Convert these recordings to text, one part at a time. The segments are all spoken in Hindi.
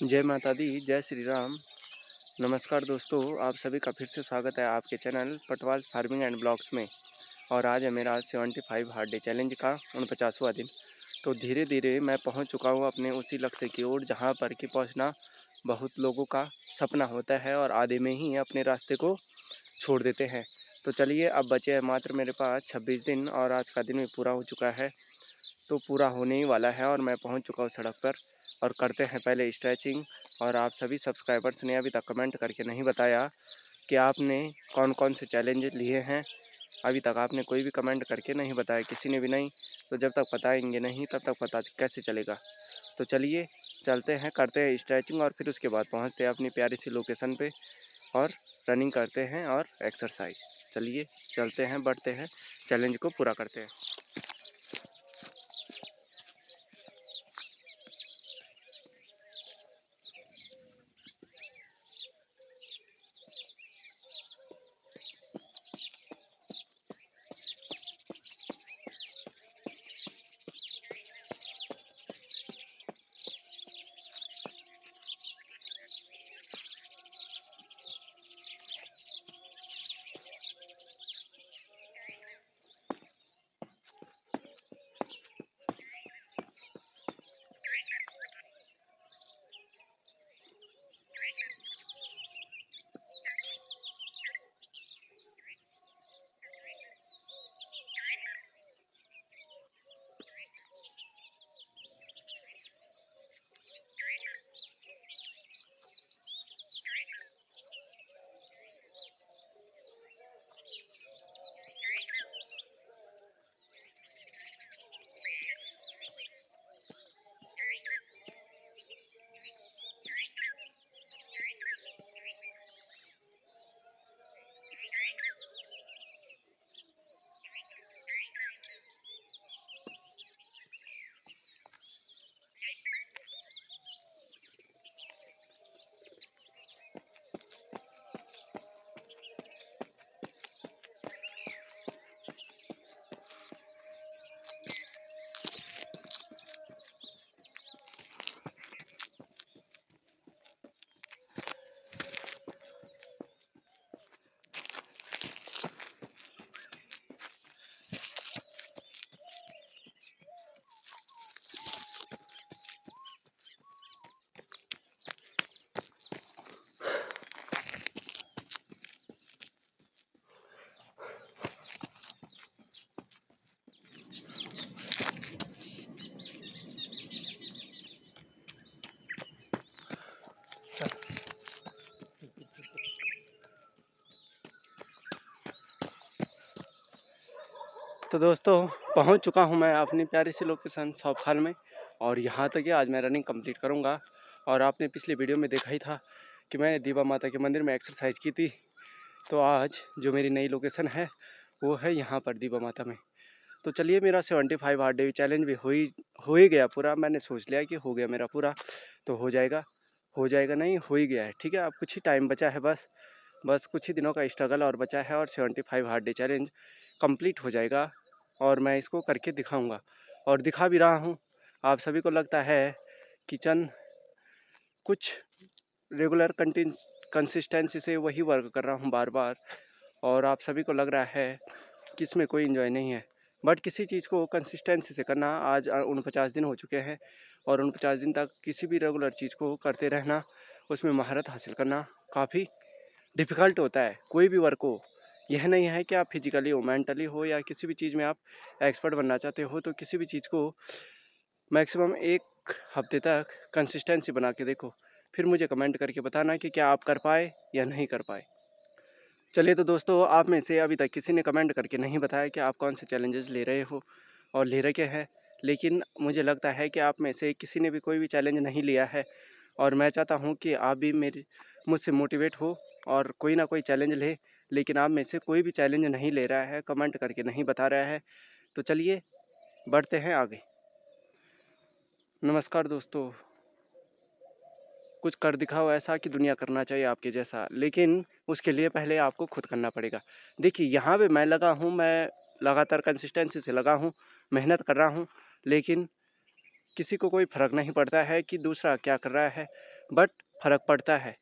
जय माता दी, जय श्री राम। नमस्कार दोस्तों, आप सभी का फिर से स्वागत है आपके channel Patwal farming and blogs में। और आज है मेरा 75 हार्ड डे चैलेंज का 49वां दिन। तो धीरे धीरे मैं पहुंच चुका हूं अपने उसी लक्ष्य की ओर जहां पर कि पहुंचना बहुत लोगों का सपना होता है और आधे में ही अपने रास्ते को छोड़ देते हैं। तो चलिए, अब बचे हैं मात्र मेरे पास 26 दिन और आज का दिन भी पूरा हो चुका है। तो पूरा होने ही वाला है और मैं पहुंच चुका हूं सड़क पर। और करते हैं पहले स्ट्रेचिंग। और आप सभी सब्सक्राइबर्स ने अभी तक कमेंट करके नहीं बताया कि आपने कौन कौन से चैलेंज लिए हैं। अभी तक आपने कोई भी कमेंट करके नहीं बताया, किसी ने भी नहीं। तो जब तक बताएंगे नहीं तब तक पता कैसे चलेगा। तो चलिए चलते हैं, करते हैं स्ट्रेचिंग और फिर उसके बाद पहुंचते हैं अपनी प्यारी सी लोकेशन पे और रनिंग करते हैं और एक्सरसाइज। चलिए चलते हैं, बढ़ते हैं, चैलेंज को पूरा करते हैं। तो दोस्तों, पहुंच चुका हूं मैं अपनी प्यारी सी लोकेशन सौफाल में। और यहां तक कि आज मैं रनिंग कंप्लीट करूंगा। और आपने पिछली वीडियो में देखा ही था कि मैंने दीवा माता के मंदिर में एक्सरसाइज की थी। तो आज जो मेरी नई लोकेशन है वो है यहाँ पर दीवा माता में। तो चलिए, मेरा 75 हार्ड डे चैलेंज भी हो ही गया पूरा। मैंने सोच लिया कि हो गया मेरा पूरा, तो हो जाएगा नहीं, हो ही गया है। ठीक है, अब कुछ ही टाइम बचा है, बस कुछ ही दिनों का स्ट्रगल और बचा है और 75 हार्ड डे चैलेंज कंप्लीट हो जाएगा। और मैं इसको करके दिखाऊंगा और दिखा भी रहा हूँ। आप सभी को लगता है कि चंद कुछ रेगुलर कंसिस्टेंसी से वही वर्क कर रहा हूँ बार बार, और आप सभी को लग रहा है कि इसमें कोई इन्जॉय नहीं है। बट किसी चीज़ को कंसिस्टेंसी से करना, आज 49 दिन हो चुके हैं और 49 दिन तक किसी भी रेगुलर चीज़ को करते रहना, उसमें महारत हासिल करना काफ़ी डिफ़िकल्ट होता है। कोई भी वर्क हो, यह नहीं है कि आप फिजिकली हो, मेंटली हो, या किसी भी चीज़ में आप एक्सपर्ट बनना चाहते हो, तो किसी भी चीज़ को मैक्सिमम 1 हफ्ते तक कंसिस्टेंसी बना के देखो। फिर मुझे कमेंट करके बताना कि क्या आप कर पाए या नहीं कर पाए। चलिए, तो दोस्तों, आप में से अभी तक किसी ने कमेंट करके नहीं बताया कि आप कौन से चैलेंजेस ले रहे हो और ले रखे हैं। लेकिन मुझे लगता है कि आप में से किसी ने भी कोई भी चैलेंज नहीं लिया है। और मैं चाहता हूं कि आप भी मुझसे मोटिवेट हो और कोई ना कोई चैलेंज ले। लेकिन आप में से कोई भी चैलेंज नहीं ले रहा है, कमेंट करके नहीं बता रहा है। तो चलिए बढ़ते हैं आगे। नमस्कार दोस्तों, कुछ कर दिखाओ ऐसा कि दुनिया करना चाहिए आपके जैसा, लेकिन उसके लिए पहले आपको खुद करना पड़ेगा। देखिए, यहाँ पे मैं लगा हूँ, मैं लगातार कंसिस्टेंसी से लगा हूँ, मेहनत कर रहा हूँ। लेकिन किसी को कोई फ़र्क नहीं पड़ता है कि दूसरा क्या कर रहा है। बट फ़र्क पड़ता है।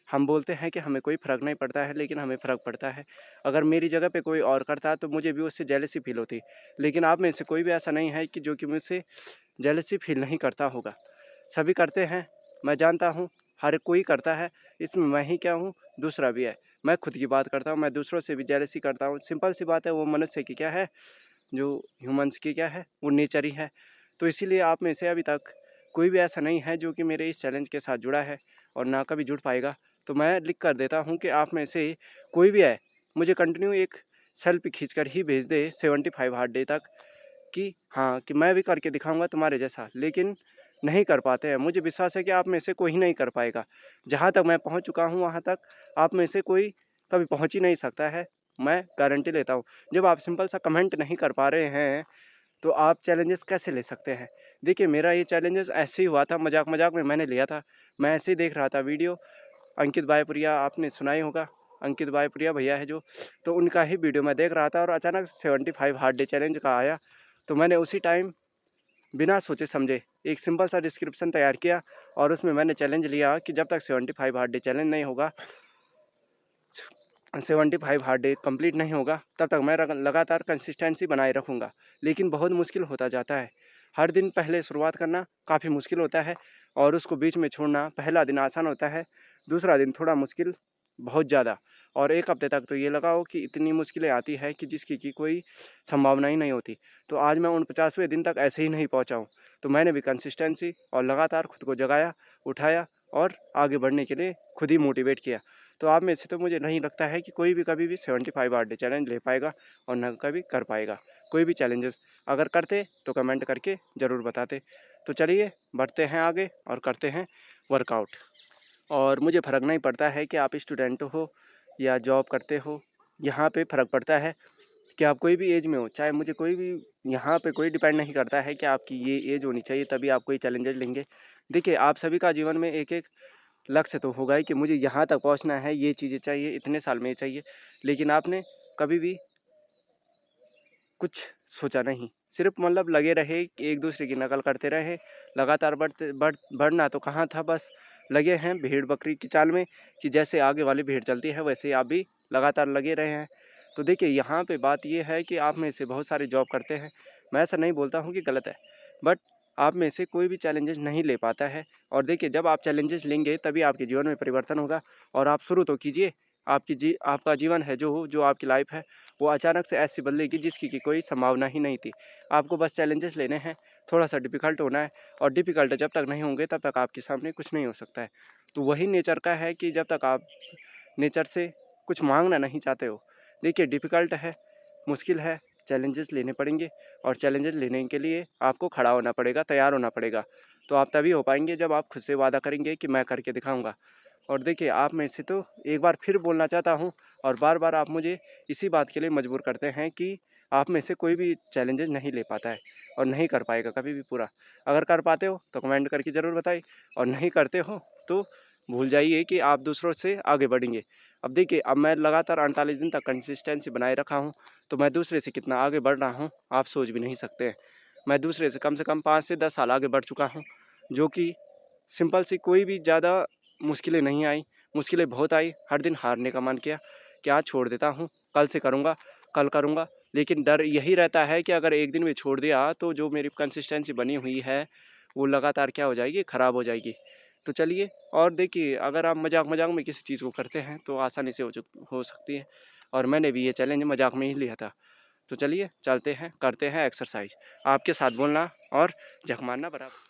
हम बोलते हैं कि हमें कोई फ़र्क नहीं पड़ता है, लेकिन हमें फ़र्क पड़ता है। अगर मेरी जगह पे कोई और करता तो मुझे भी उससे जेलसी फ़ील होती। लेकिन आप में से कोई भी ऐसा नहीं है कि जो कि मुझसे जेलसी फ़ील नहीं करता होगा। सभी करते हैं, मैं जानता हूँ, हर कोई करता है। इसमें मैं ही क्या हूँ, दूसरा भी है। मैं खुद की बात करता हूँ, मैं दूसरों से भी जेलसी करता हूँ। सिंपल सी बात है, वो मनुष्य की क्या है, जो ह्यूमन्स की क्या है, वो नेचर ही है। तो इसीलिए आप में से अभी तक कोई भी ऐसा नहीं है जो कि मेरे इस चैलेंज के साथ जुड़ा है और ना कभी जुड़ पाएगा। तो मैं लिख कर देता हूँ कि आप में से कोई भी है, मुझे कंटिन्यू एक सेल्फी खींच कर ही भेज दे 75 हार्ड डे तक, कि हाँ, कि मैं भी करके दिखाऊंगा तुम्हारे जैसा। लेकिन नहीं कर पाते हैं। मुझे विश्वास है कि आप में से कोई नहीं कर पाएगा। जहाँ तक मैं पहुँच चुका हूँ, वहाँ तक आप में से कोई कभी पहुँच ही नहीं सकता है। मैं गारंटी लेता हूँ। जब आप सिंपल सा कमेंट नहीं कर पा रहे हैं, तो आप चैलेंजेस कैसे ले सकते हैं? देखिए, मेरा ये चैलेंजेस ऐसे ही हुआ था, मजाक मजाक में मैंने लिया था। मैं ऐसे ही देख रहा था वीडियो, अंकित बायपुरिया, आपने सुना ही होगा, अंकित बायपुरिया भैया है जो, तो उनका ही वीडियो मैं देख रहा था और अचानक 75 हार्ड डे चैलेंज का आया। तो मैंने उसी टाइम बिना सोचे समझे एक सिंपल सा डिस्क्रिप्शन तैयार किया और उसमें मैंने चैलेंज लिया कि जब तक 75 हार्ड डे चैलेंज नहीं होगा, 75 हार्ड डे कंप्लीट नहीं होगा, तब तक मैं लगातार कंसिस्टेंसी बनाए रखूँगा। लेकिन बहुत मुश्किल होता जाता है। हर दिन पहले शुरुआत करना काफ़ी मुश्किल होता है और उसको बीच में छोड़ना, पहला दिन आसान होता है, दूसरा दिन थोड़ा मुश्किल, बहुत ज़्यादा। और 1 हफ्ते तक तो ये लगाओ कि इतनी मुश्किलें आती है कि जिसकी की कोई संभावना ही नहीं होती। तो आज मैं 49वें दिन तक ऐसे ही नहीं पहुँचा हूँ। तो मैंने भी कंसिस्टेंसी और लगातार खुद को जगाया, उठाया और आगे बढ़ने के लिए खुद ही मोटिवेट किया। तो आप में से तो मुझे नहीं लगता है कि कोई भी कभी भी 75 हार्ड डे चैलेंज ले पाएगा और ना कभी कर पाएगा। कोई भी चैलेंजेस अगर करते तो कमेंट करके ज़रूर बताते। तो चलिए बढ़ते हैं आगे और करते हैं वर्कआउट। और मुझे फ़र्क नहीं पड़ता है कि आप स्टूडेंट हो या जॉब करते हो, यहाँ पे फ़र्क पड़ता है कि आप कोई भी एज में हो। चाहे मुझे कोई भी, यहाँ पे कोई डिपेंड नहीं करता है कि आपकी ये एज होनी चाहिए तभी आप कोई चैलेंजेस लेंगे। देखिए, आप सभी का जीवन में एक एक लक्ष्य तो होगा ही कि मुझे यहाँ तक पहुँचना है, ये चीज़ें चाहिए, इतने साल में ये चाहिए। लेकिन आपने कभी भी कुछ सोचा नहीं, सिर्फ मतलब लगे रहे कि एक दूसरे की नकल करते रहे, लगातार बढ़ना तो कहाँ था, बस लगे हैं भेड़ बकरी की चाल में, कि जैसे आगे वाली भेड़ चलती है वैसे ही आप भी लगातार लगे रहे हैं। तो देखिए, यहाँ पे बात ये है कि आप में से बहुत सारे जॉब करते हैं, मैं ऐसा नहीं बोलता हूँ कि गलत है, बट आप में से कोई भी चैलेंजेस नहीं ले पाता है। और देखिए, जब आप चैलेंजेस लेंगे तभी आपके जीवन में परिवर्तन होगा। और आप शुरू तो कीजिए, आपका जीवन है जो आपकी लाइफ है, वो अचानक से ऐसी बदलेगी जिसकी कि कोई संभावना ही नहीं थी। आपको बस चैलेंजेस लेने हैं, थोड़ा सा डिफ़िकल्ट होना है, और डिफ़िकल्ट जब तक नहीं होंगे तब तक आपके सामने कुछ नहीं हो सकता है। तो वही नेचर का है कि जब तक आप नेचर से कुछ मांगना नहीं चाहते हो, देखिए डिफ़िकल्ट है, मुश्किल है, चैलेंजेस लेने पड़ेंगे। और चैलेंजेस लेने के लिए आपको खड़ा होना पड़ेगा, तैयार होना पड़ेगा। तो आप तभी हो पाएंगे जब आप खुद से वादा करेंगे कि मैं करके दिखाऊंगा। और देखिए, आप में से तो एक बार फिर बोलना चाहता हूँ, और बार बार आप मुझे इसी बात के लिए मजबूर करते हैं कि आप में से कोई भी चैलेंजेस नहीं ले पाता है और नहीं कर पाएगा कभी भी पूरा। अगर कर पाते हो तो कमेंट करके ज़रूर बताइए, और नहीं करते हो तो भूल जाइए कि आप दूसरों से आगे बढ़ेंगे। अब देखिए, अब मैं लगातार 48 दिन तक कंसिस्टेंसी बनाए रखा हूँ, तो मैं दूसरे से कितना आगे बढ़ रहा हूँ आप सोच भी नहीं सकते हैं। मैं दूसरे से कम 5 से 10 साल आगे बढ़ चुका हूँ, जो कि सिंपल सी कोई भी ज़्यादा मुश्किलें नहीं आई। मुश्किलें बहुत आई, हर दिन हारने का मन किया, क्या छोड़ देता हूँ, कल से करूँगा, कल करूँगा। लेकिन डर यही रहता है कि अगर एक दिन में छोड़ दिया तो जो मेरी कंसिस्टेंसी बनी हुई है वो लगातार क्या हो जाएगी, ख़राब हो जाएगी। तो चलिए, और देखिए, अगर आप मजाक मजाक में किसी चीज़ को करते हैं तो आसानी से हो सकती है। और मैंने भी ये चैलेंज मजाक में ही लिया था। तो चलिए चलते हैं, करते हैं एक्सरसाइज। आपके साथ बोलना और झक मारना बराबर।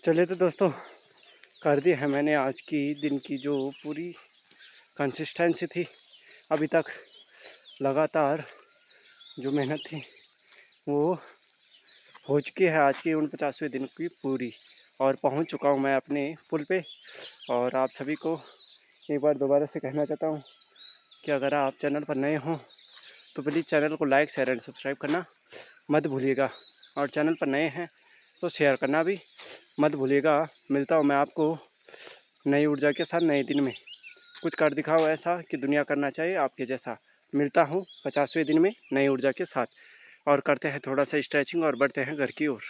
चलिए तो दोस्तों, कर दी है मैंने आज की दिन की जो पूरी कंसिस्टेंसी थी। अभी तक लगातार जो मेहनत थी वो हो चुकी है आज की 49वें दिन की पूरी। और पहुंच चुका हूं मैं अपने पुल पे। और आप सभी को एक बार दोबारा से कहना चाहता हूं कि अगर आप चैनल पर नए हों तो प्लीज़ चैनल को लाइक, शेयर एंड सब्सक्राइब करना मत भूलिएगा। और चैनल पर नए हैं तो शेयर करना भी मत भूलिएगा। मिलता हूँ मैं आपको नई ऊर्जा के साथ नए दिन में। कुछ कर दिखाओ ऐसा कि दुनिया करना चाहिए आपके जैसा। मिलता हूँ 50वें दिन में नई ऊर्जा के साथ। और करते हैं थोड़ा सा स्ट्रेचिंग और बढ़ते हैं घर की ओर।